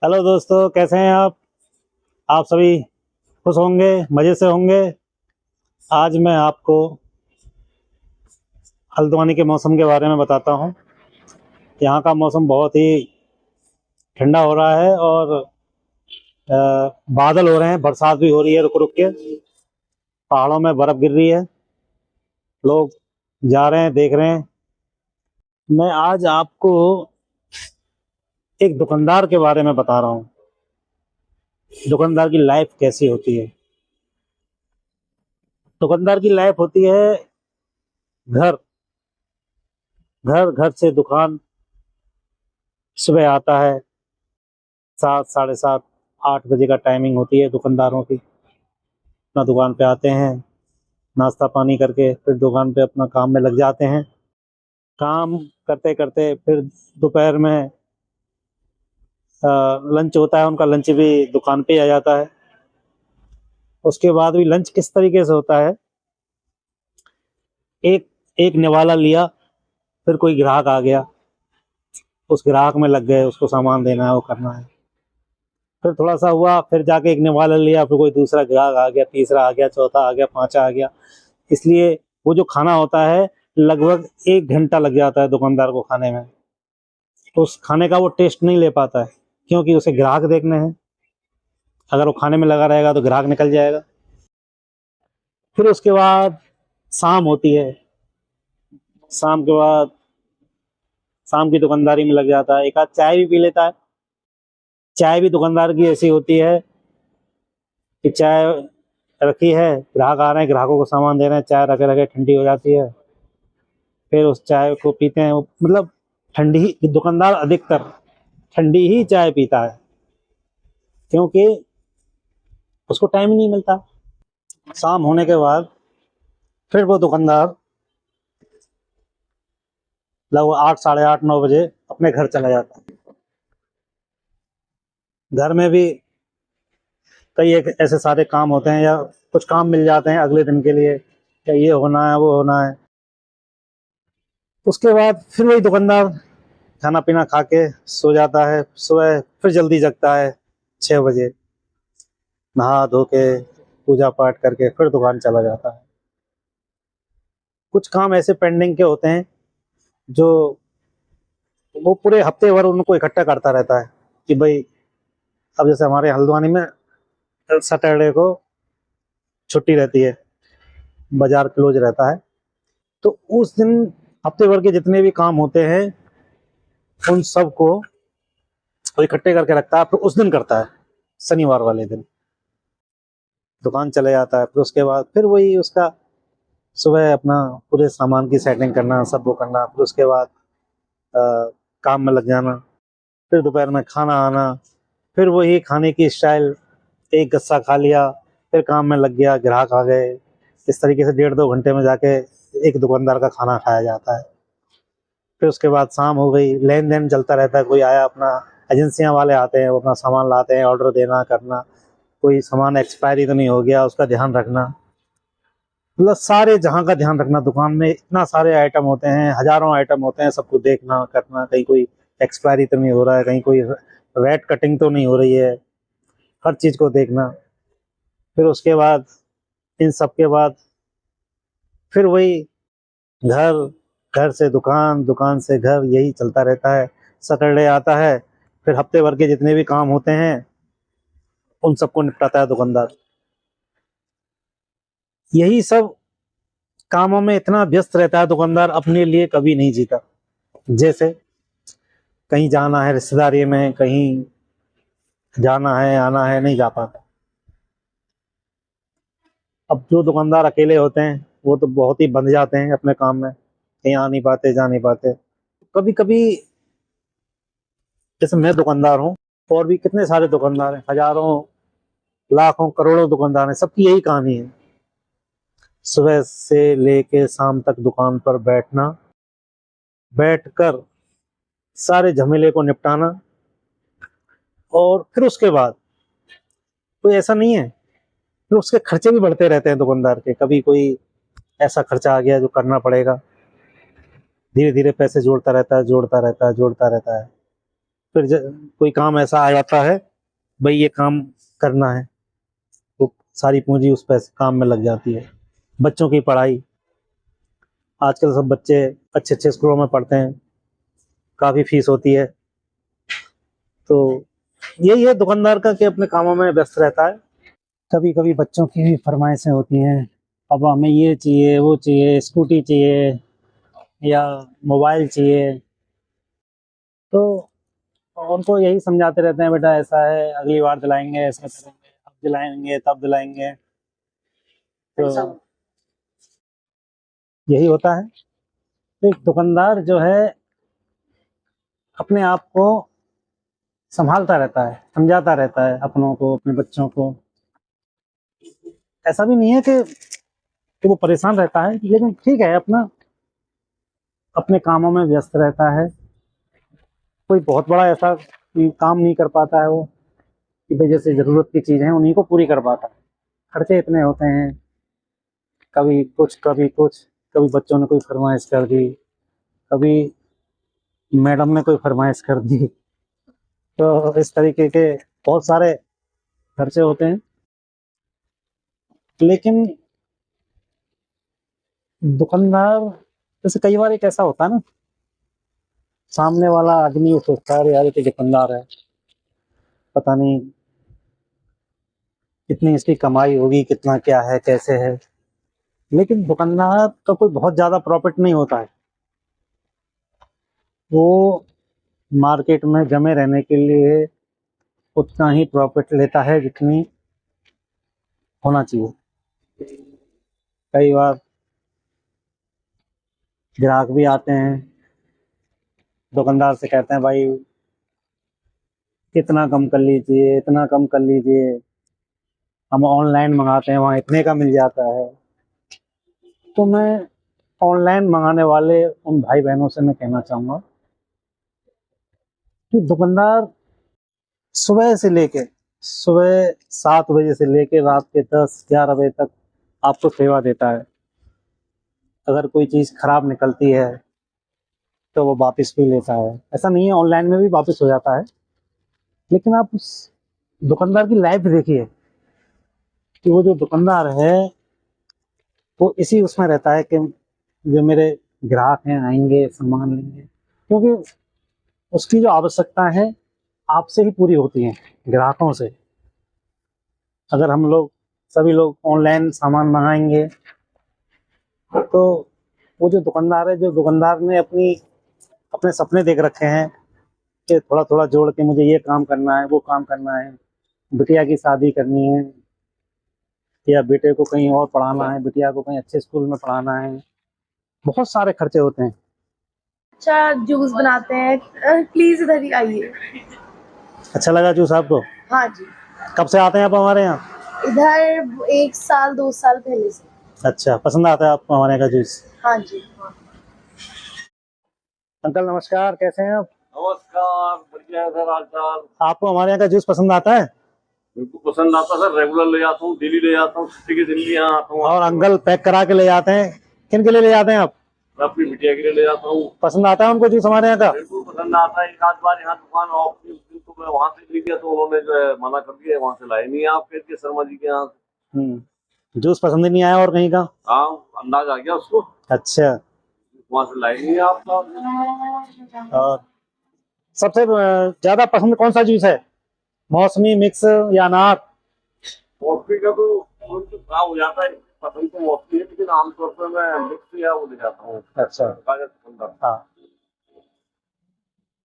Hello दोस्तों, कैसे हैं आप सभी खुश होंगे, मज़े से होंगे। आज मैं आपको हल्द्वानी के मौसम के बारे में बताता हूँ। यहाँ का मौसम बहुत ही ठंडा हो रहा है और अ, बादल हो रहे हैं, बरसात भी हो रही है रुक रुक के। पहाड़ों में बर्फ़ गिर रही है, लोग जा रहे हैं, देख रहे हैं। मैं आज आपको एक दुकानदार के बारे में बता रहा हूँ। दुकानदार की लाइफ कैसी होती है। दुकानदार की लाइफ होती है घर घर घर से दुकान। सुबह आता है 7, साढ़े 7, 8 बजे का टाइमिंग होती है दुकानदारों की। अपना दुकान पे आते हैं, नाश्ता पानी करके फिर दुकान पे अपना काम में लग जाते हैं। काम करते करते फिर दोपहर में लंच होता है, उनका लंच भी दुकान पे ही आ जाता है। उसके बाद भी लंच किस तरीके से होता है, एक एक निवाला लिया, फिर कोई ग्राहक आ गया, उस ग्राहक में लग गए, उसको सामान देना है, वो करना है। फिर थोड़ा सा हुआ, फिर जाके एक निवाला लिया, फिर कोई दूसरा ग्राहक आ गया, तीसरा आ गया, चौथा आ गया, पांचवा आ गया। इसलिए वो जो खाना होता है, लगभग 1 घंटा लग जाता है दुकानदार को खाने में। तो उस खाने का वो टेस्ट नहीं ले पाता है, क्योंकि उसे ग्राहक देखने हैं। अगर वो खाने में लगा रहेगा तो ग्राहक निकल जाएगा। फिर उसके बाद शाम होती है। शाम के बाद शाम की दुकानदारी में लग जाता है, एक आध चाय भी पी लेता है। चाय भी दुकानदार की ऐसी होती है कि चाय रखी है, ग्राहक आ रहे हैं, ग्राहकों को सामान दे रहे हैं, चाय रखे रखे ठंडी हो जाती है। फिर उस चाय को पीते हैं, मतलब ठंडी ही दुकानदार अधिकतर ठंडी ही चाय पीता है, क्योंकि उसको टाइम ही नहीं मिलता। शाम होने के बाद फिर वो दुकानदार लगभग 8, साढ़े 8, 9 बजे अपने घर चला जाता है। घर में भी कई एक ऐसे सारे काम होते हैं, या कुछ काम मिल जाते हैं अगले दिन के लिए, या ये होना है, वो होना है। उसके बाद फिर वही दुकानदार खाना पीना खा के सो जाता है। सुबह फिर जल्दी जगता है, 6 बजे, नहा धो के पूजा पाठ करके फिर दुकान चला जाता है। कुछ काम ऐसे पेंडिंग के होते हैं जो वो पूरे हफ्ते भर उनको इकट्ठा करता रहता है कि भाई, अब जैसे हमारे हल्द्वानी में सैटरडे को छुट्टी रहती है, बाजार क्लोज रहता है। तो उस दिन हफ्ते भर के जितने भी काम होते हैं, उन सब को वो इकट्ठे करके रखता है, फिर उस दिन करता है। शनिवार वाले दिन दुकान चले जाता है। फिर उसके बाद फिर वही उसका सुबह अपना पूरे सामान की सेटिंग करना, सब वो करना, फिर उसके बाद काम में लग जाना। फिर दोपहर में खाना आना, फिर वही खाने की स्टाइल, एक गस्सा खा लिया, फिर काम में लग गया, ग्राहक आ गए। इस तरीके से 1.5-2 घंटे में जाके एक दुकानदार का खाना खाया जाता है। फिर उसके बाद शाम हो गई, लेन देन चलता रहता है। कोई आया, अपना एजेंसियां वाले आते हैं, वो अपना सामान लाते हैं, ऑर्डर देना करना। कोई सामान एक्सपायरी तो नहीं हो गया, उसका ध्यान रखना। मतलब सारे जहाँ का ध्यान रखना। दुकान में इतना सारे आइटम होते हैं, हजारों आइटम होते हैं, सबको देखना करना, कहीं कोई एक्सपायरी तो नहीं हो रहा है, कहीं कोई रेट कटिंग तो नहीं हो रही है, हर चीज़ को देखना। फिर उसके बाद इन सब के बाद फिर वही घर, घर से दुकान, दुकान से घर, यही चलता रहता है। सैटरडे आता है, फिर हफ्ते भर के जितने भी काम होते हैं उन सबको निपटाता है दुकानदार। यही सब कामों में इतना व्यस्त रहता है दुकानदार, अपने लिए कभी नहीं जीता। जैसे कहीं जाना है, रिश्तेदारी में कहीं जाना है, आना है, नहीं जा पाता। अब जो दुकानदार अकेले होते हैं वो तो बहुत ही बंध जाते हैं अपने काम में, कहीं आ नहीं पाते, जा नहीं पाते। कभी कभी जैसे मैं दुकानदार हूँ, और भी कितने सारे दुकानदार हैं, हजारों, लाखों, करोड़ों दुकानदार हैं, सबकी यही कहानी है। सुबह से लेके शाम तक दुकान पर बैठना, बैठकर सारे झमेले को निपटाना, और फिर उसके बाद कोई ऐसा नहीं है, फिर उसके खर्चे भी बढ़ते रहते हैं दुकानदार के। कभी कोई ऐसा खर्चा आ गया जो करना पड़ेगा, धीरे धीरे पैसे जोड़ता रहता है, जोड़ता रहता है, जोड़ता रहता है। फिर कोई काम ऐसा आ जाता है, भाई ये काम करना है, तो सारी पूंजी उस पैसे काम में लग जाती है। बच्चों की पढ़ाई, आजकल सब बच्चे अच्छे अच्छे स्कूलों में पढ़ते हैं, काफ़ी फीस होती है। तो यही है दुकानदार का कि अपने कामों में व्यस्त रहता है। कभी कभी बच्चों की भी फरमाइशें होती हैं, पापा हमें ये चाहिए, वो चाहिए, स्कूटी चाहिए या मोबाइल चाहिए। तो उनको यही समझाते रहते हैं, बेटा ऐसा है, अगली बार दिलाएंगे, ऐसा करेंगे, अब दिलाएंगे, तब दिलाएंगे। तो यही होता है। तो एक दुकानदार जो है अपने आप को संभालता रहता है, समझाता रहता है अपनों को, अपने बच्चों को। ऐसा भी नहीं है कि वो परेशान रहता है, लेकिन ठीक है, अपना अपने कामों में व्यस्त रहता है। कोई बहुत बड़ा ऐसा काम नहीं कर पाता है वो, कि भाई जैसे ज़रूरत की चीज़ें हैं उन्हीं को पूरी कर पाता है। खर्चे इतने होते हैं, कभी कुछ कभी कुछ, कभी बच्चों ने कोई फरमाइश कर दी, कभी मैडम ने कोई फरमाइश कर दी। तो इस तरीके के बहुत सारे खर्चे होते हैं। लेकिन दुकानदार, जैसे कई बार एक ऐसा होता है ना, सामने वाला आदमी सोचता है यार ये तो दुकानदार है, पता नहीं कितनी इसकी कमाई होगी, कितना क्या है, कैसे है। लेकिन दुकानदार का कोई बहुत ज़्यादा प्रॉफिट नहीं होता है। वो मार्केट में जमे रहने के लिए उतना ही प्रॉफिट लेता है जितनी होना चाहिए। कई बार ग्राहक भी आते हैं, दुकानदार से कहते हैं भाई इतना कम कर लीजिए, इतना कम कर लीजिए, हम ऑनलाइन मंगाते हैं वहाँ इतने का मिल जाता है। तो मैं ऑनलाइन मंगाने वाले उन भाई बहनों से मैं कहना चाहूँगा कि दुकानदार सुबह 7 बजे से लेके रात के 10-11 बजे तक आपको सेवा देता है। अगर कोई चीज़ खराब निकलती है तो वो वापस भी लेता है। ऐसा नहीं है, ऑनलाइन में भी वापस हो जाता है। लेकिन आप उस दुकानदार की लाइफ देखिए कि वो जो दुकानदार है वो इसी उसमें रहता है कि जो मेरे ग्राहक हैं आएंगे, सामान लेंगे। क्योंकि उसकी जो आवश्यकता है आपसे ही पूरी होती है, ग्राहकों से। अगर हम लोग सभी लोग ऑनलाइन सामान मंगाएंगे तो वो जो दुकानदार है, जो दुकानदार ने अपने सपने देख रखे हैं कि थोड़ा थोड़ा जोड़ के मुझे ये काम करना है, वो काम करना है, बिटिया की शादी करनी है या बेटे को कहीं और पढ़ाना है, बिटिया को कहीं अच्छे स्कूल में पढ़ाना है, बहुत सारे खर्चे होते हैं। अच्छा जूस बनाते हैं, प्लीज इधर ही आइए। अच्छा लगा जूस आपको? हाँ जी, कब से आते हैं आप हमारे यहाँ? इधर 1 साल 2 साल पहले से। अच्छा, पसंद आता है आपको हमारे यहाँ का जूस? हाँ जी। अंकल नमस्कार, कैसे हैं आप? नमस्कार, बढ़िया है सर। हालचाल? आपको हमारे यहाँ का जूस पसंद आता है? बिल्कुल पसंद आता सर, रेगुलर ले जाता हूँ, डेली ले जाता हूँ, छुट्टी के दिन भी यहाँ आता हूँ। और अंकल पैक करा के ले जाते हैं, किन के लिए ले जाते हैं आप? मैं अपनी बिटिया के लिए ले जाता हूँ। पसंद आता है उनको जूस हमारे यहाँ का? बिल्कुल पसंद आता है। एक आध बार यहाँ दुकान ऑफ थी, उस दिन तो मैं वहाँ से ले गया तो उन्होंने जो है मना कर दिया, वहाँ से लाए नहीं आप के शर्मा जी के यहाँ से। जूस पसंद ही नहीं आया और कहीं का? हाँ, अंदाज आ गया उसको। अच्छा, वहाँ से लाए नहीं आप। और सबसे ज्यादा पसंद कौन सा जूस है, मौसमी, मिक्स या अनार? मौसमी का तो खराब हो जाता है, पसंद तो मौसमी है, लेकिन आमतौर पर मैं मिक्स या वो ले जाता हूँ। अच्छा, ताजा पसंद आता है। हाँ,